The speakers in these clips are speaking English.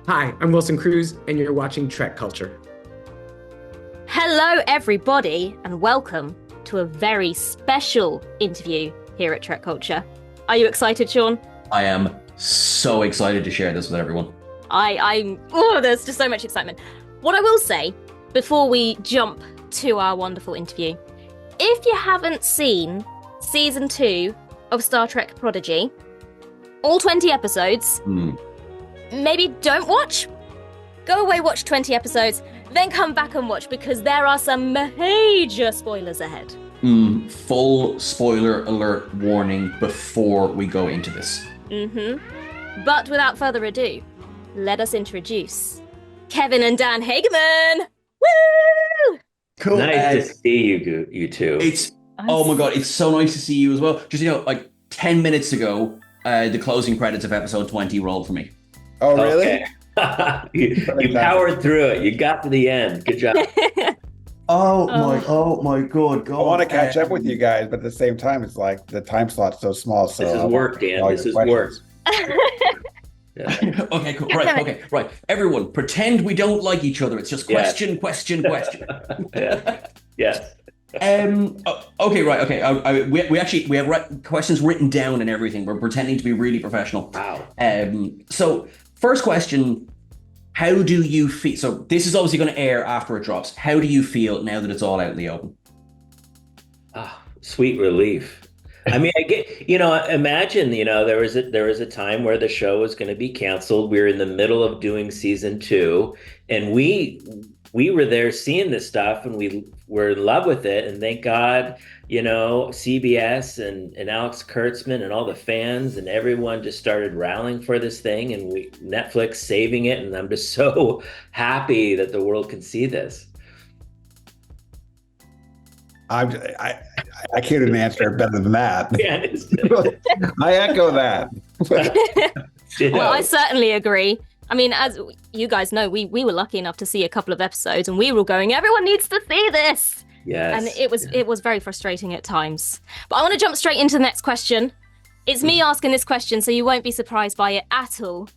Hi, I'm Wilson Cruz, and you're watching TrekCulture. Hello, everybody, and welcome to a very special interview here at TrekCulture. Are you excited, Sean? I am so excited to share this with everyone. There's just so much excitement. What I will say before we jump to our wonderful interview, if you haven't seen season 2 of Star Trek Prodigy, all 20 episodes, maybe don't watch. Go away, watch 20 episodes, then come back and watch because there are some major spoilers ahead. Full spoiler alert warning before we go into this. But without further ado, let us introduce Kevin and Dan Hageman. Woo! Cool. Nice to see you two. Oh my God, it's so nice to see you as well. Just, like 10 minutes ago, the closing credits of episode 20 rolled for me. Oh, really? Okay. you powered through it. You got to the end. Good job. Oh my God. I want to catch up with you guys, but at the same time, it's like the time slot's so small. So this is work, Dan. This is work. Yeah. Okay, cool. Right. Everyone, pretend we don't like each other. It's just question. Yes. Okay, right. Okay. We have questions written down and everything. We're pretending to be really professional. Wow. So first question, how do you feel? So this is obviously going to air after it drops. How do you feel now that it's all out in the open? Sweet relief. I mean, I get, imagine, there was a time where the show was going to be canceled. We were in the middle of doing season 2, and we were there seeing this stuff, and we were in love with it. And thank God, CBS and Alex Kurtzman and all the fans and everyone just started rallying for this thing, and Netflix saving it. And I'm just so happy that the world can see this. I can't even answer it better than that. Yeah, I echo that. Well, I certainly agree. I mean, as you guys know, we were lucky enough to see a couple of episodes, and we were going, everyone needs to see this. Yes. And it was very frustrating at times. But I want to jump straight into the next question. It's me asking this question, so you won't be surprised by it at all.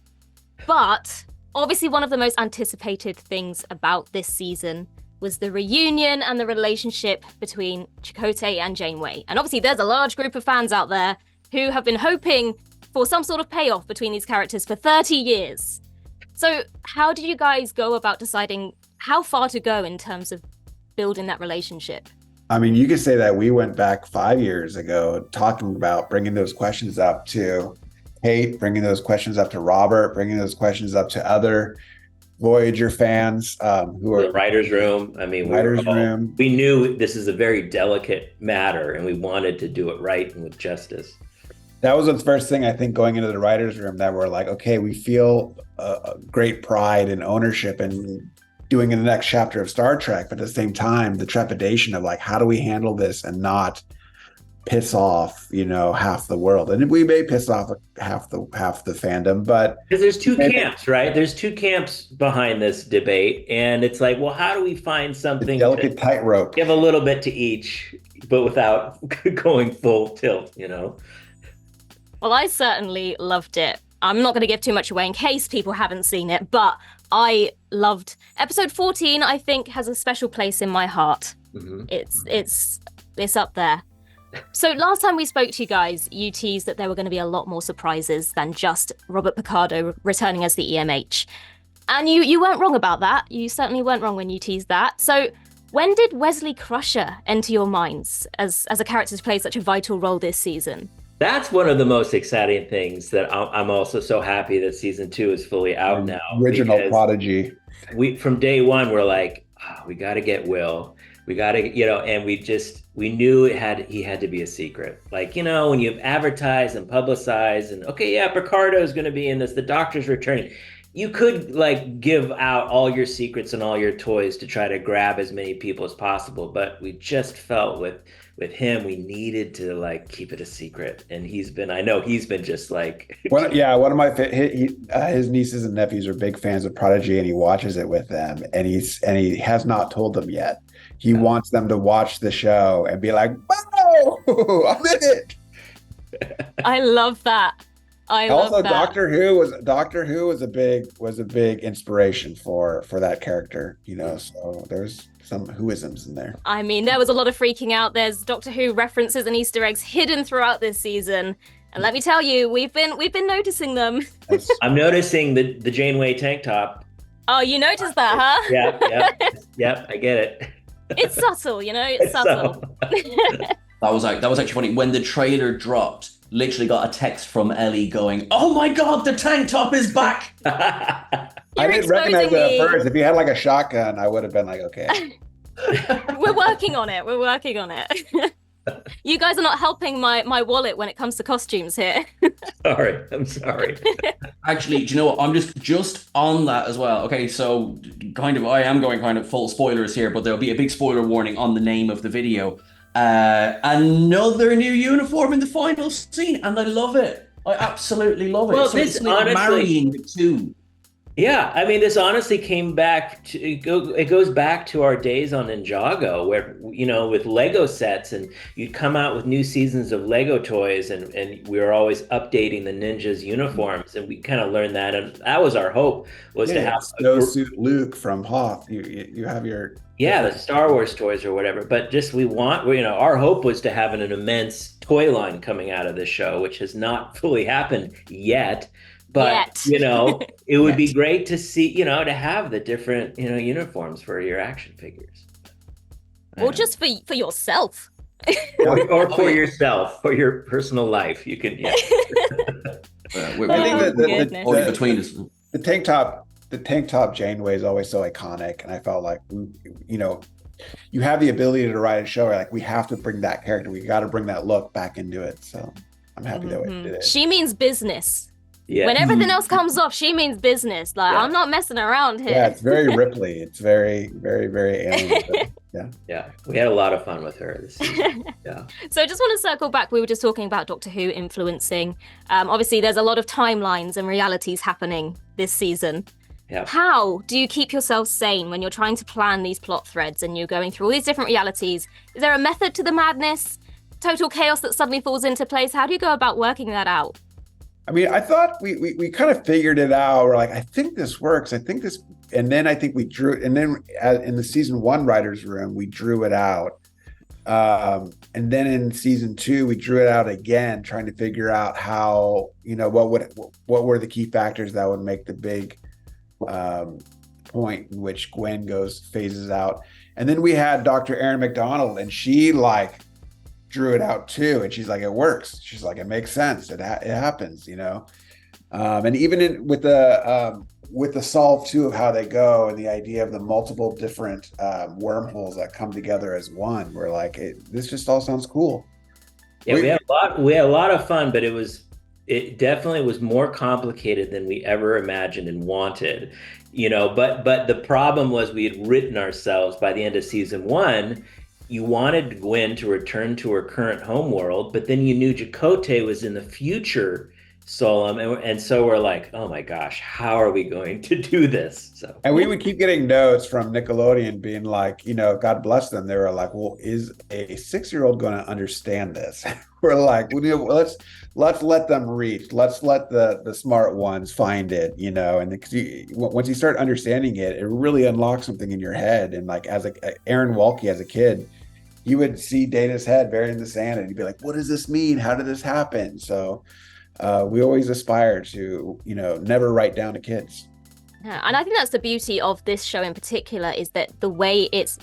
But obviously, one of the most anticipated things about this season was the reunion and the relationship between Chakotay and Janeway. And obviously there's a large group of fans out there who have been hoping for some sort of payoff between these characters for 30 years. So how did you guys go about deciding how far to go in terms of building that relationship? I mean, you could say that we went back 5 years ago talking about bringing those questions up to Kate, bringing those questions up to Robert, bringing those questions up to other Voyager fans who are the writer's room. I mean, we knew this is a very delicate matter, and we wanted to do it right and with justice. That was the first thing, I think, going into the writer's room, that we're like, okay, we feel a great pride and ownership in doing the next chapter of Star Trek, but at the same time, the trepidation of like, how do we handle this and not piss off, half the world? And we may piss off half the fandom, but because there's two camps, right? There's two camps behind this debate, and it's like, well, how do we find something delicate tightrope? Give a little bit to each, but without going full tilt, Well, I certainly loved it. I'm not going to give too much away in case people haven't seen it, but I loved episode 14. I think has a special place in my heart. It's up there. So last time we spoke to you guys, you teased that there were going to be a lot more surprises than just Robert Picardo returning as the EMH. And you weren't wrong about that. You certainly weren't wrong when you teased that. So when did Wesley Crusher enter your minds as a character to play such a vital role this season? That's one of the most exciting things that I'm also so happy that season 2 is fully out now. Original Prodigy. From day one, we're like, we got to get Will. We got to, and we knew he had to be a secret. Like, when you've advertised and publicized and, okay, yeah, Picardo is going to be in this, the Doctor's returning. You could give out all your secrets and all your toys to try to grab as many people as possible. But we just felt with him, we needed to keep it a secret. And I know he's been just one of my his nieces and nephews are big fans of Prodigy, and he watches it with them, and he has not told them yet. He wants them to watch the show and be like, "Wow, I'm in it." I love that. I Also, love that. Doctor Who was a big inspiration for that character, you know. So there's some Whoisms in there. I mean, there was a lot of freaking out. There's Doctor Who references and Easter eggs hidden throughout this season. And let me tell you, we've been noticing them. I'm noticing the Janeway tank top. Oh, you noticed that, huh? Yeah, I get it. It's subtle, you know, it's subtle. That was actually funny. When the trailer dropped, literally got a text from Ellie going, "Oh my God, the tank top is back!" I didn't recognize it at first. If you had like a shotgun, I would have been like, okay. We're working on it. We're working on it. You guys are not helping my wallet when it comes to costumes here. I'm sorry. Actually, do you know what? I'm just on that as well. Okay, so I am going kind of full spoilers here, but there'll be a big spoiler warning on the name of the video. Another new uniform in the final scene, and I love it. I absolutely love it. Well, so this it's like marrying the two. Yeah, I mean, this honestly came back to it goes back to our days on Ninjago, where, you know, with Lego sets, and you'd come out with new seasons of Lego toys, and we were always updating the ninjas' uniforms, and we kind of learned that, and that was our hope, was to have Snowsuit Luke from Hoth. You have your the Star Wars toys or whatever, but just our hope was to have an immense toy line coming out of this show, which has not fully happened yet. But, you know, it would be great to see, you know, to have the different, you know, uniforms for your action figures. Or just for yourself. or for yourself, for your personal life. You can, I think the between us. The tank top Janeway is always so iconic, and I felt like, you know, you have the ability to write a show where, like, we have to bring that character, we got to bring that look back into it. So I'm happy that we did it. She means business. Yeah. When everything else comes off, she means business. Like, I'm not messing around here. Yeah, it's very Ripley. It's very, very, very alien. Yeah, we had a lot of fun with her this season. Yeah. So I just want to circle back. We were just talking about Doctor Who influencing. Obviously, there's a lot of timelines and realities happening this season. Yeah. How do you keep yourself sane when you're trying to plan these plot threads and you're going through all these different realities? Is there a method to the madness? Total chaos that suddenly falls into place? How do you go about working that out? I mean, I thought we kind of figured it out. We're like, I think this works. I think this, and then I think we drew, and then in the season 1 writers' room, we drew it out. And then in season 2, we drew it out again, trying to figure out how, you know, what were the key factors that would make the big point in which Gwen phases out. And then we had Dr. Erin McDonald, and she drew it out too, and she's like, it works. She's like, it makes sense. It happens, you know. And even with the solve too of how they go, and the idea of the multiple different wormholes that come together as one, we're like, this just all sounds cool. Yeah, we had a lot of fun, but it definitely was more complicated than we ever imagined and wanted, you know. But the problem was, we had written ourselves by the end of season 1. You wanted Gwen to return to her current homeworld, but then you knew Chakotay was in the future Solum, and so we're like, oh my gosh, how are we going to do this? So, and we would keep getting notes from Nickelodeon being like, you know, God bless them. They were like, well, is a 6-year-old going to understand this? We're like, well, let's let them reach. Let's let the smart ones find it, you know. And once you start understanding it, it really unlocks something in your head. And like, as Aaron Walke as a kid, you would see Data's head buried in the sand, and you'd be like, what does this mean? How did this happen? So we always aspire to, you know, never write down to kids. Yeah, and I think that's the beauty of this show in particular, is that the way it's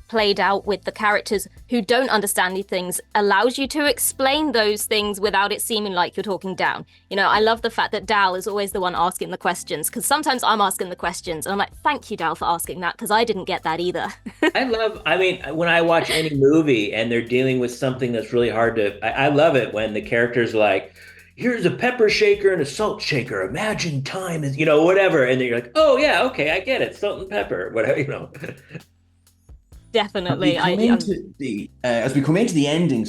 played out with the characters who don't understand these things allows you to explain those things without it seeming like you're talking down. You know, I love the fact that Dal is always the one asking the questions, because sometimes I'm asking the questions and I'm like, thank you, Dal, for asking that, because I didn't get that either. I mean, when I watch any movie and they're dealing with something that's really hard I love it when the character's like, here's a pepper shaker and a salt shaker. Imagine time is, you know, whatever. And then you're like, oh yeah, okay, I get it. Salt and pepper, whatever, you know. Definitely. As we come into the ending,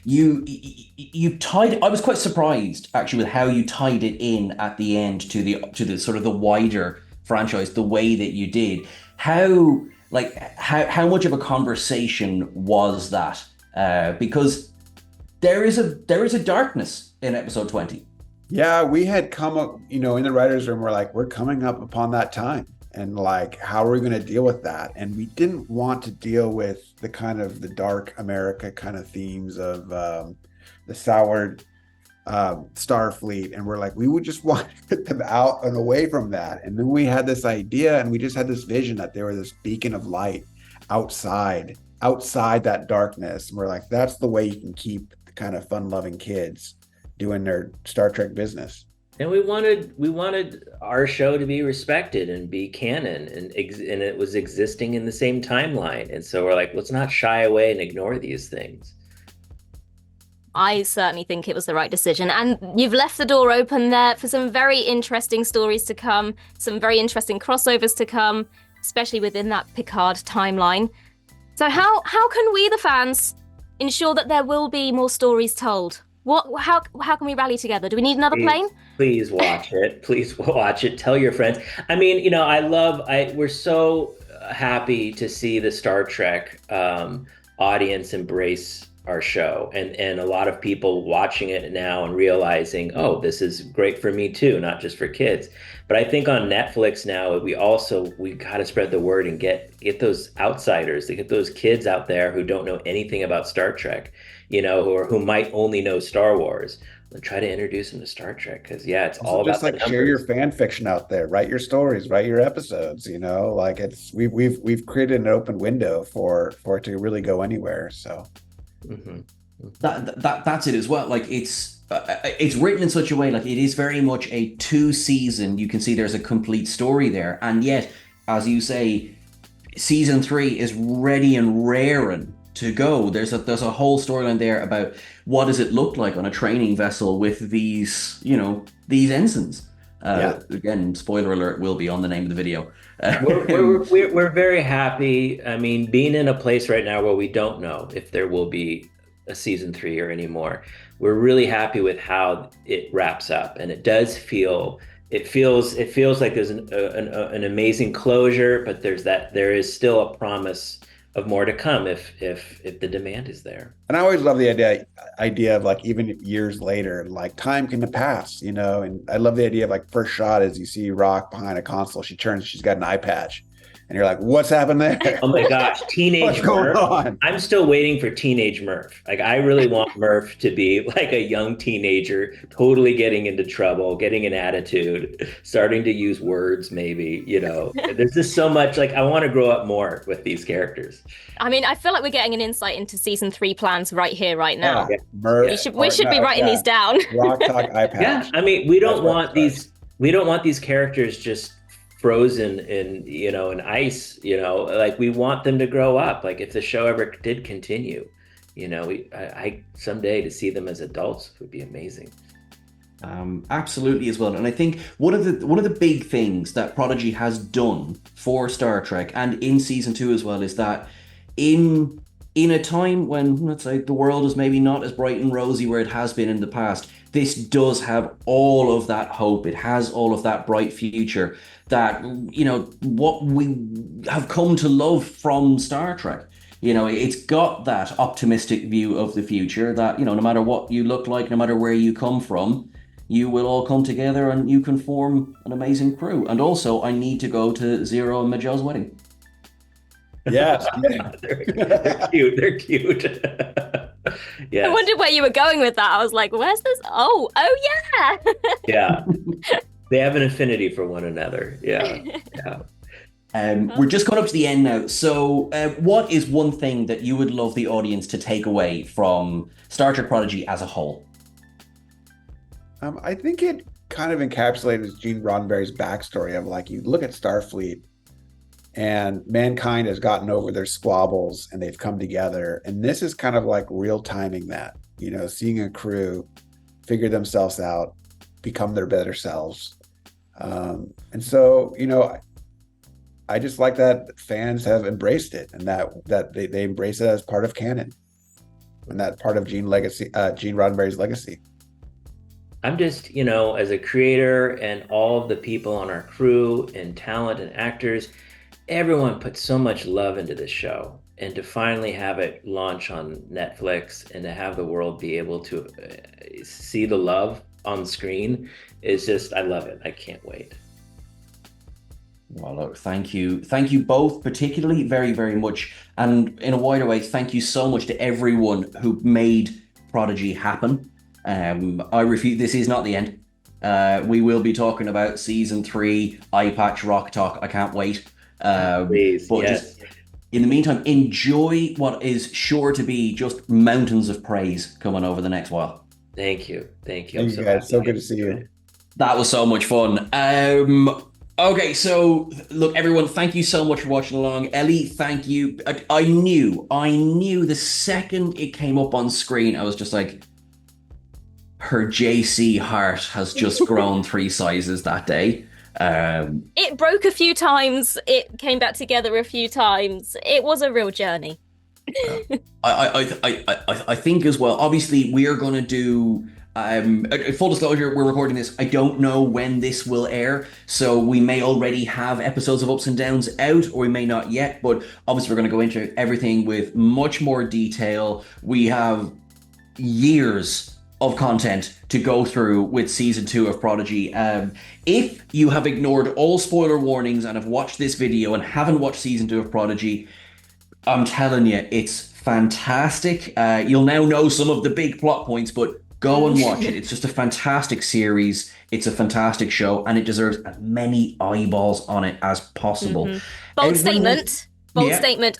you tied. I was quite surprised actually with how you tied it in at the end to the sort of the wider franchise, the way that you did. How much of a conversation was that? Because there is a darkness in episode 20. Yeah, we had come up, in the writers' room, we're like, we're coming up upon that time. And like, how are we going to deal with that? And we didn't want to deal with the kind of the dark America kind of themes of the soured Starfleet. And we're like, we would just want to get them out and away from that. And then we had this idea and we just had this vision that they were this beacon of light outside that darkness. And we're like, that's the way you can keep the kind of fun-loving kids doing their Star Trek business. And we wanted our show to be respected and be canon, and it was existing in the same timeline. And so we're like, let's not shy away and ignore these things. I certainly think it was the right decision. And you've left the door open there for some very interesting stories to come, some very interesting crossovers to come, especially within that Picard timeline. So how can we, the fans, ensure that there will be more stories told? How can we rally together? Do we need another plane? Please watch it. Please watch it. Tell your friends. I mean, we're so happy to see the Star Trek audience embrace our show, and a lot of people watching it now and realizing, oh, this is great for me too, not just for kids. But I think on Netflix now, we got to spread the word and get those outsiders, to get those kids out there who don't know anything about Star Trek, who might only know Star Wars. And try to introduce them to Star Trek, because it's all about just like share your fan fiction out there, write your stories, write your episodes. Like we've created an open window for it to really go anywhere. So. Mm-hmm. That's it as well. Like it's written in such a way, like it is very much a 2-season. You can see there's a complete story there, and yet, as you say, season 3 is ready and raring to go. There's a whole storyline there about what does it look like on a training vessel with these ensigns. Again, spoiler alert, will be on the name of the video. We're very happy. I mean, being in a place right now where we don't know if there will be a season 3 or any more, we're really happy with how it wraps up, and it feels like there's an amazing closure, but there is still a promise of more to come if the demand is there. And I always love the idea of like, even years later, like time can pass, and I love the idea of like first shot is you see Rock behind a console, she turns, she's got an eye patch. And you're like, what's happened there? Oh my gosh, teenage Murph. I'm still waiting for teenage Murph. Like, I really want Murph to be like a young teenager, totally getting into trouble, getting an attitude, starting to use words, maybe, There's just so much, like, I want to grow up more with these characters. I mean, I feel like we're getting an insight into season 3 plans right here, right now. Yeah. Murph, we should be writing these down. Rock talk eye patch. Yeah, I mean, we don't want these characters just frozen in ice, like we want them to grow up. Like if the show ever did continue, I someday to see them as adults would be amazing. Absolutely as well. And I think one of the big things that Prodigy has done for Star Trek and in season 2 as well is that in a time when, let's say, the world is maybe not as bright and rosy where it has been in the past, this does have all of that hope. It has all of that bright future that, what we have come to love from Star Trek. It's got that optimistic view of the future that, no matter what you look like, no matter where you come from, you will all come together and you can form an amazing crew. And also, I need to go to Zero and Magel's wedding. Yes. They're cute. They're cute. Yeah. I wondered where you were going with that. I was like, where's this? Oh yeah. Yeah. They have an affinity for one another. Yeah. We're just coming up to the end now. So what is one thing that you would love the audience to take away from Star Trek Prodigy as a whole? I think it kind of encapsulates Gene Roddenberry's backstory of like, you look at Starfleet and mankind has gotten over their squabbles and they've come together. And this is kind of like real timing that, seeing a crew figure themselves out, become their better selves. And so, I just like that fans have embraced it and that they embrace it as part of canon and that part of Gene Roddenberry's legacy. I'm just, as a creator and all of the people on our crew and talent and actors, everyone put so much love into this show, and to finally have it launch on Netflix and to have the world be able to see the love on screen is just, I love it. I can't wait. Well, look, thank you both, particularly very, very much, and in a wider way, thank you so much to everyone who made Prodigy happen. I refute. This is not the end. We will be talking about season 3, Eye Patch, Rock Talk. I can't wait. Please, but yes. just in the meantime, enjoy what is sure to be just mountains of praise coming over the next while. Thank you. Thank you guys. So good to see you. That was so much fun. Okay, so look, everyone, thank you so much for watching along. Ellie, thank you. I knew the second it came up on screen, I was just like, her JC heart has just grown 3 sizes that day. It broke a few times. It came back together a few times. It was a real journey. I think as well, obviously we're going to do full disclosure, we're recording this. I don't know when this will air, so we may already have episodes of Ups and Downs out, or we may not yet, but obviously we're going to go into everything with much more detail. We have years of content to go through with season 2 of Prodigy. If you have ignored all spoiler warnings and have watched this video and haven't watched season 2 of Prodigy, I'm telling you, it's fantastic. You'll now know some of the big plot points, but go and watch it. It's just a fantastic series. It's a fantastic show, and it deserves as many eyeballs on it as possible. Bold statement.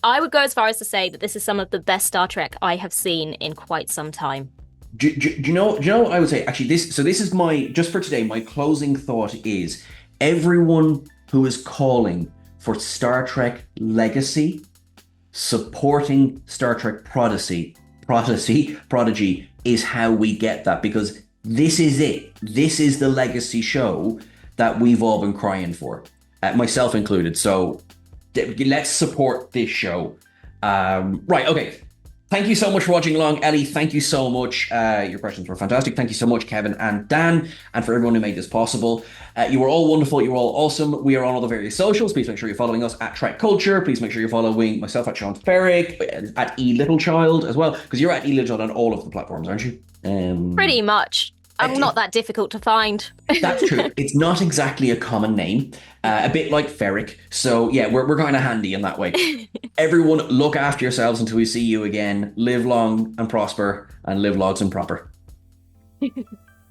I would go as far as to say that this is some of the best Star Trek I have seen in quite some time. Do you know what I would say? Actually, this is my, just for today, my closing thought is everyone who is calling for Star Trek Legacy, supporting Star Trek Prodigy is how we get that, because this is it. This is the legacy show that we've all been crying for, myself included. So let's support this show. Right, okay. Thank you so much for watching along. Ellie, thank you so much. Your questions were fantastic. Thank you so much, Kevin and Dan, and for everyone who made this possible. You were all wonderful. You were all awesome. We are on all the various socials. Please make sure you're following us at TrekCulture. Please make sure you're following myself at Sean Ferrick, at eLittleChild as well, because you're at eLittleChild on all of the platforms, aren't you? Pretty much. I'm not that difficult to find. That's true. It's not exactly a common name, a bit like Ferrick. So yeah, we're kind of handy in that way. Everyone, look after yourselves until we see you again. Live long and prosper, and live logs and proper.